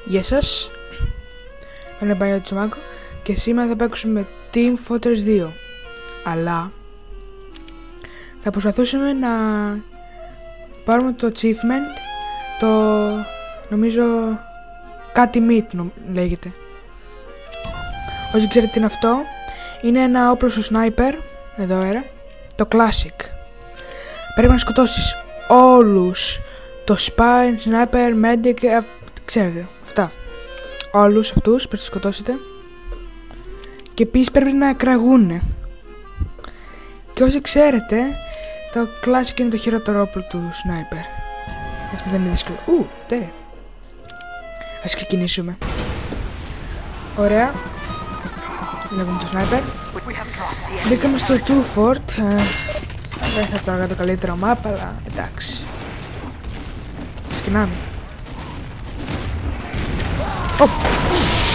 Γεια σας, είμαι Παναγιώτης Τσομάκο και σήμερα θα παίξουμε Team Fortress 2. Αλλά θα προσπαθούσαμε να πάρουμε το achievement, το νομίζω κάτι meat λέγεται. Όσοι ξέρετε τι είναι αυτό, είναι ένα όπλο στο sniper, εδώ era, το classic. Πρέπει να σκοτώσεις όλους, το spy, sniper, medic, ξέρετε, αυτά. Όλους αυτούς πρέπει να σκοτώσετε. Και επίσης πρέπει να εκραγούνε. Και όσοι ξέρετε, το classic είναι το χειρότερο όπλο του sniper. Αυτό δεν είναι δύσκολο. Τέλεια. Ας ξεκινήσουμε. Ωραία. Λέγουμε το sniper. Μπήκαμε στο 2 fort. Δεν θα το το καλύτερο map, αλλά εντάξει. Ξεκινάμε.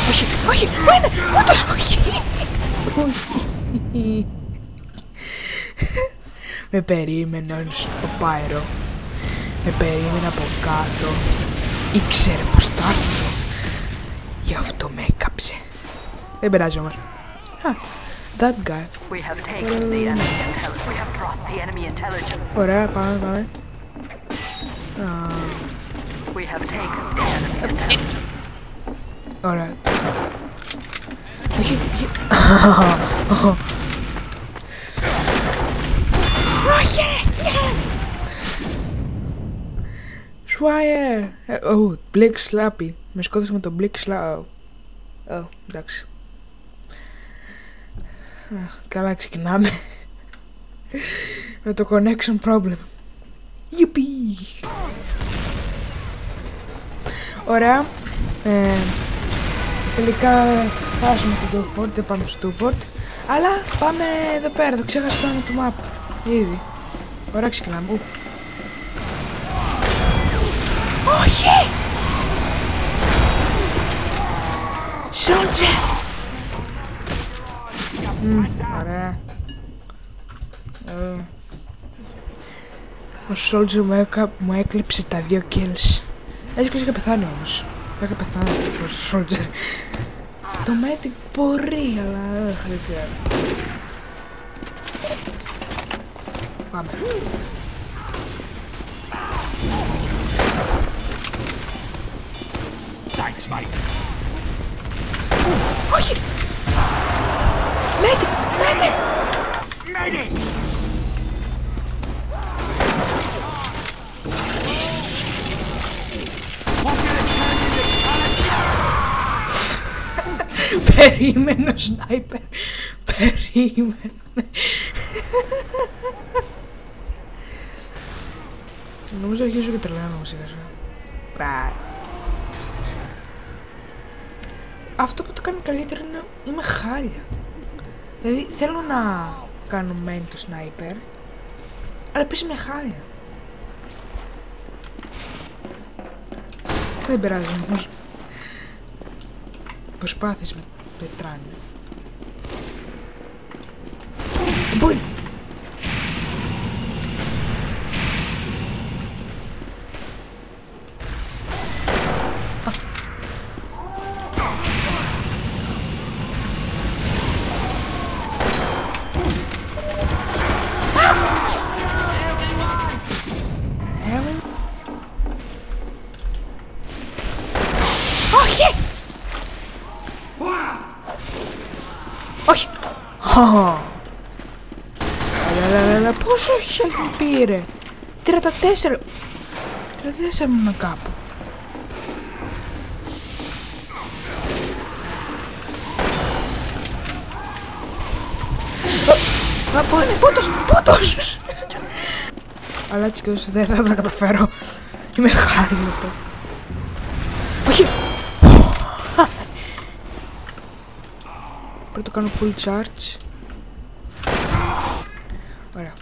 Όχι, όχι, είναι, ούτως, όχι. Με περίμενε ο Πάιρο. Με περίμενε από κάτω. Ήξερε πως θα έρθω. Γι' αυτό με έκαψε. Δεν περάζει όμως. That guy. Ωραία, πάμε. Ωραία. Όχι. Όχι! Σουάιερ! Μπλικ σλάπι. Με σκότωσε με το μπλικ σλάπι. Εντάξει. Καλά ξεκινάμε. Με το connection problem. Γιουπί! Ωραία. Τελικά χάσουμε το 2 fort, δεν πάμε στο 2 fort. Αλλά πάμε εδώ πέρα, το ξέχασα το όνομα του map. Ήδη. Ωραία, ξεκινάμε. Όχι! Soldier! Ωραία. Ο Soldier μου έκλειψε τα 2 kills. Έτσι είχα πεθάνει όμως. Είχα πεθάνει ο Soldier. Το medic μπορεί, αλλά δεν ξέρω. Πάμε. Thanks, mate. Όχι! Medic! Medic! Medic! Περίμενε ο σνάιπερ. Περίμενε. Νομίζω αρχίζω και τρελαίνομαι σιγά σιγά. Αυτό που το κάνει καλύτερο είναι είμαι χάλια. Δηλαδή θέλω να κάνω main το sniper, αλλά επίσης είμαι χάλια. Δεν περάζει όμως. Προσπάθεις με πετράνε. Πού είναι? Όχι! Αλλά πόσο health πήρε? 34! 34 ήμουν κάπου. Πού είναι? Πούτος! Αλλά έτσι και όσο δεν θα τα καταφέρω. Είμαι χάρη. Όχι! Πρέπει να το κάνω full charge. Ωραία.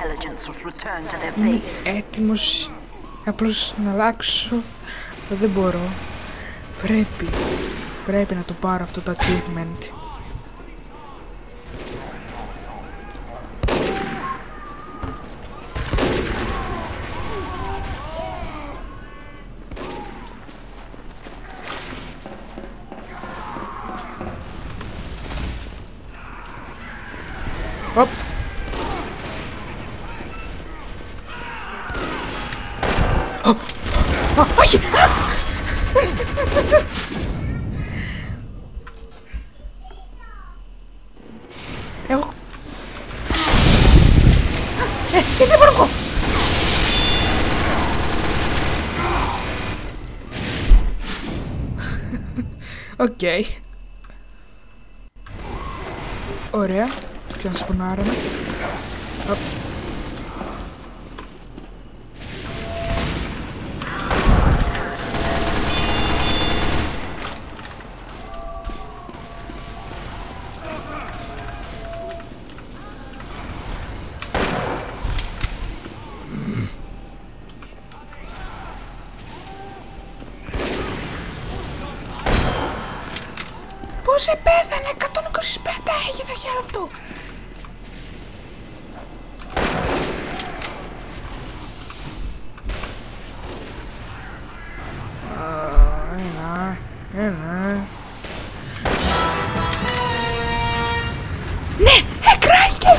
intelligence was returned to their Είμαι base. έτοιμος απλώς να αλλάξω. Δεν μπορώ. Πρέπει να το πάρω αυτό το achievement. Οπ. Όχι! Έχω... γιατί μπορώ εγώ! Οκ. Ωραία. Και να σπονάρουμε. Πώς επέθανε, 125 έχει το χέρι αυτό. Ένα. Ναι, εκράγηκε.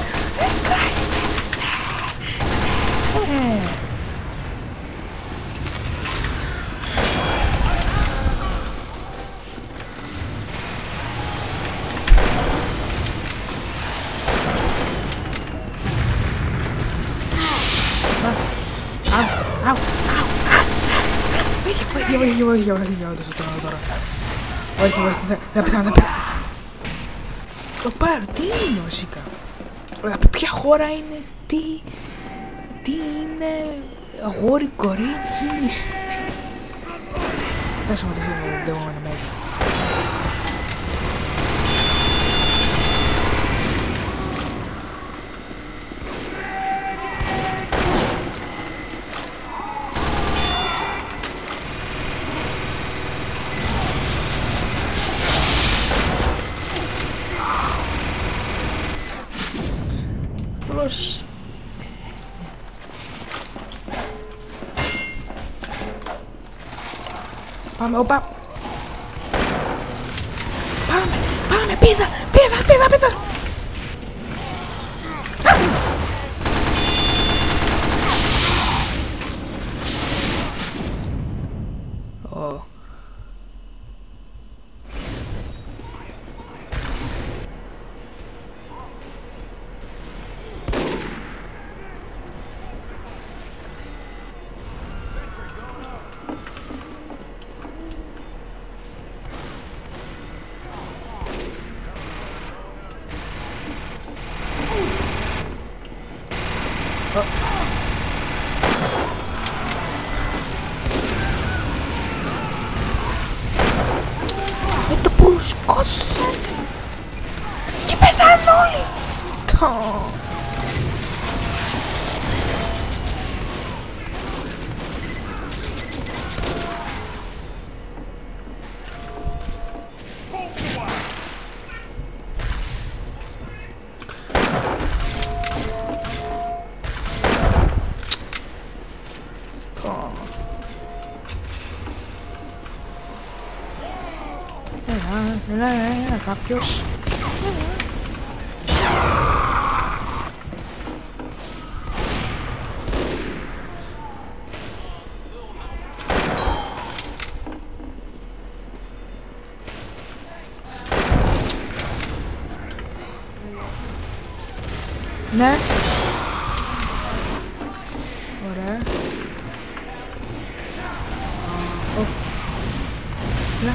Βοήθεια, τώρα. Όχι, θα πεθάνω. Το πάρω, τι είναι βασικά. Από ποια χώρα είναι, τι είναι, αγόρι, κορίτσι. Θα σταματήσω με το δεμόμενο μέλλον. Πάμε, οπα. Πάμε, πίδα. Με το που σκόσατε και πεθάνουν όλοι. Έλα, κάποιος. Ναι. Ωραία. Ναι.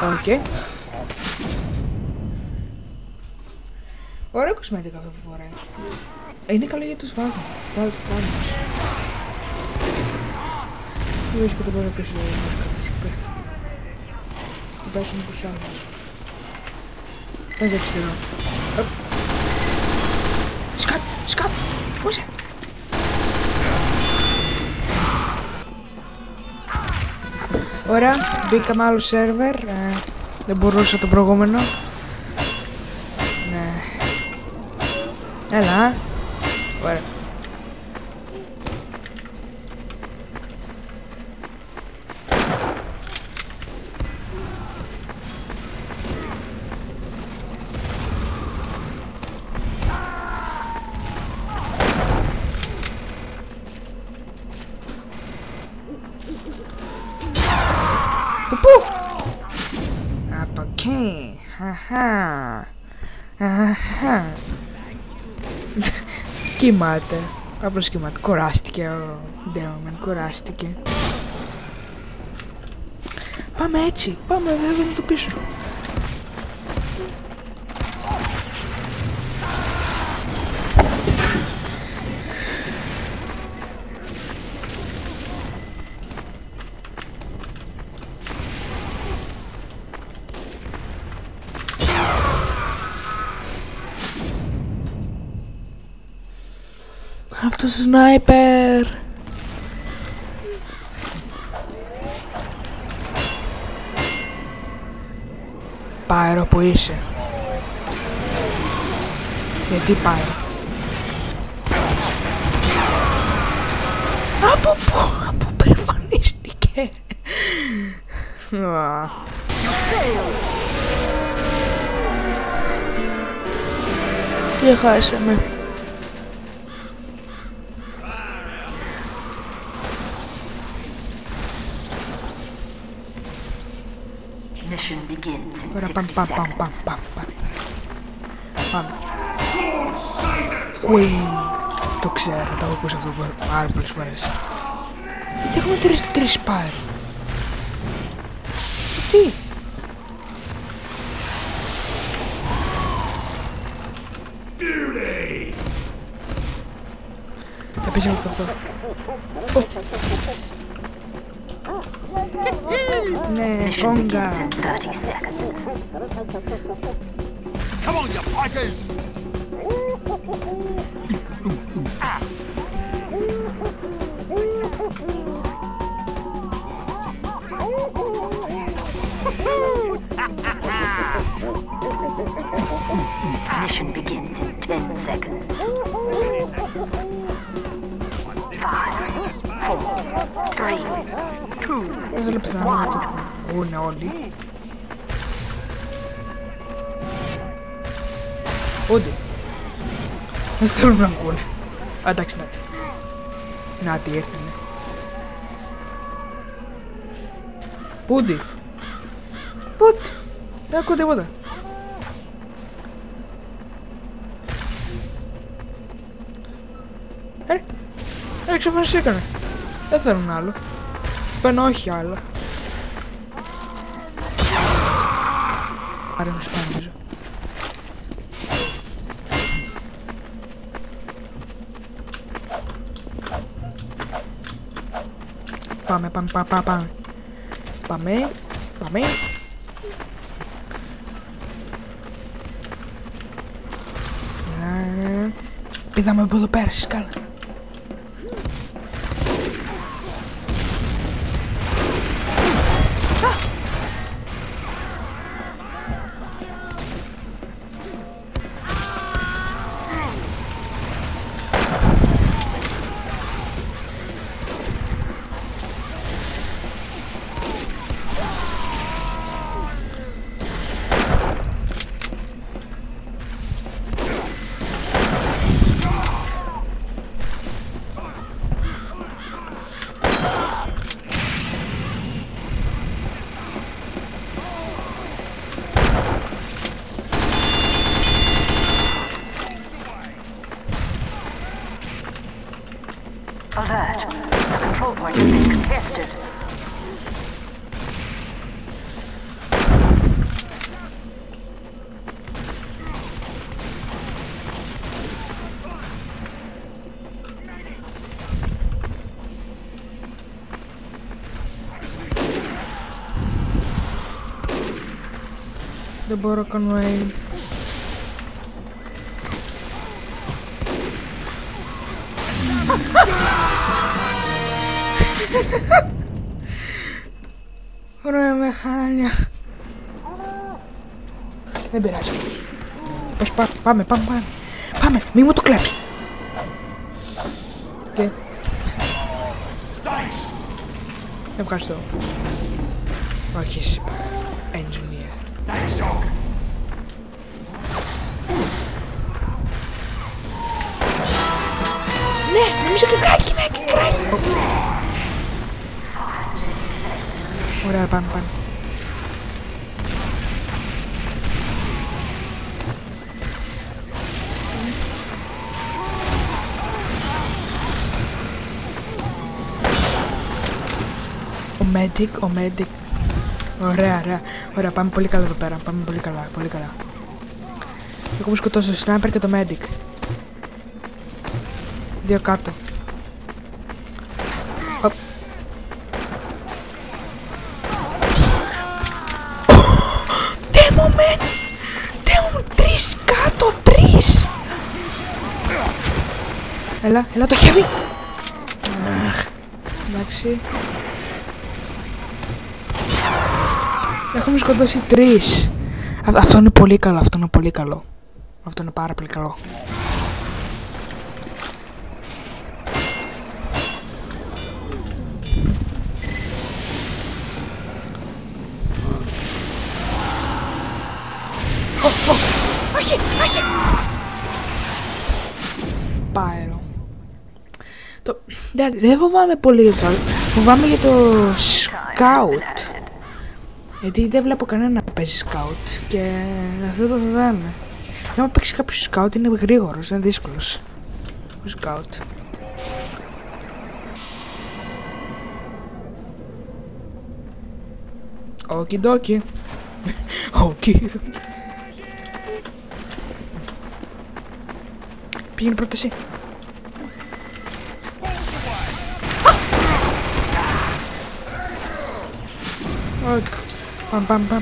Οκ. Ωραίο κοσμέτικα αυτό που φοράει. Είναι καλό για τους βάγους. Τα κάνεις. Δεν βρίσκω το πρώτο πίσω όμως κρατήσει εκεί πέρα. Την πάσω με τους βάγους. Δεν ξέρω. Σκάτ! Πού είσαι? Ωραία, μπήκαμε άλλο σερβερ. Δεν μπορούσα το προηγούμενο. Ναι. Έλα. Ωραία. Πού? Από εκεί. Κοιμάται. Απλώς κοιμάται. Κοράστηκε ο Ντέμον. Κοράστηκε. Πάμε έτσι. Πάμε εδώ με το πίσω. Αυτός ο σνάιπερ. Πάερο που είσαι. Γιατί πάερο? Από πού εμφανίστηκε? Και χάσαμε. Mission begins in Ωραία, 60 πάμε. seconds. Πάμε. Queen. Το ξέρω, το έχω ακούσει αυτό πάρα πολλές φορές. Γιατί έχουμε τρεις πάρει. Τι? Θα πεις εγώ και αυτό. Ναι, Mission κόγκα. begins in 30 seconds. Come on, you pikers! Mission begins in 10 seconds. 5, 4, 3, 2, Δεν θέλω πιθανό να το βγουνε όλοι. Ούτε. Δεν θέλουν να βγουνε. Εντάξει, νάτι. Νάτι, έρθανε. Πούντι. Πούτ. Δεν ακούω τίποτα. Εξαφανιστήκανε. Δεν θέλουν άλλο. Παίρνω όχι άλλο. Άρα με σπάνε νομίζω. Πάμε. Πάμε. Ναι. Πήδαμε από εδώ πέρα στη σκάλα. Alert. The control point has been contested. Δεν μπορώ να κάνω aim. Ωραία με χάλια. Δεν πειράζει όμως. Πώς πάμε. Πάμε, μη μου το κλέψει. Και... Ευχαριστώ. Όχι εσύ, engineer. Ναι, νομίζω και κράκι. Ωραία, πάμε. Ο medic. Ωραία, πάμε πολύ καλά εδώ πέρα. Πολύ καλά. Έχουμε σκοτώσει το sniper και το medic. 2 κάτω. Damn, 3 κάτω, 3! Έλα το heavy! Εντάξει. Έχουμε σκοτώσει 3. Αυτό είναι πολύ καλό, αυτό είναι πάρα πολύ καλό. Όχι! Πάερο. Δεν φοβάμαι πολύ για το άλλο. Φοβάμαι για το scout. Γιατί δεν βλέπω κανένα να παίζει scout. Και αυτό το φοβάμαι. Και άμα παίξει κάποιος scout είναι γρήγορος, είναι δύσκολος. Ο scout. Οκιντόκι. Πήγαινε πρώτα εσύ.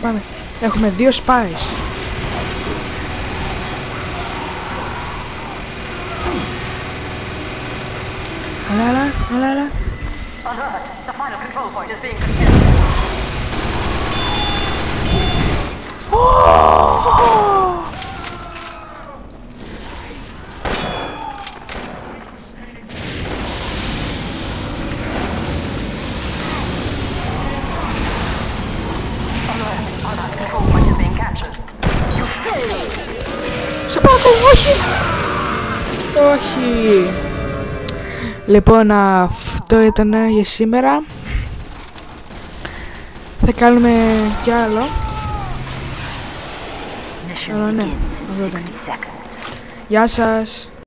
Πάμε. Έχουμε 2 spies. Έλα. The final control point is being contested. Όχι. Λοιπόν, αυτό ήταν για σήμερα. Θα κάνουμε κι άλλο. Ναι, αυτό ήταν. Γεια σας.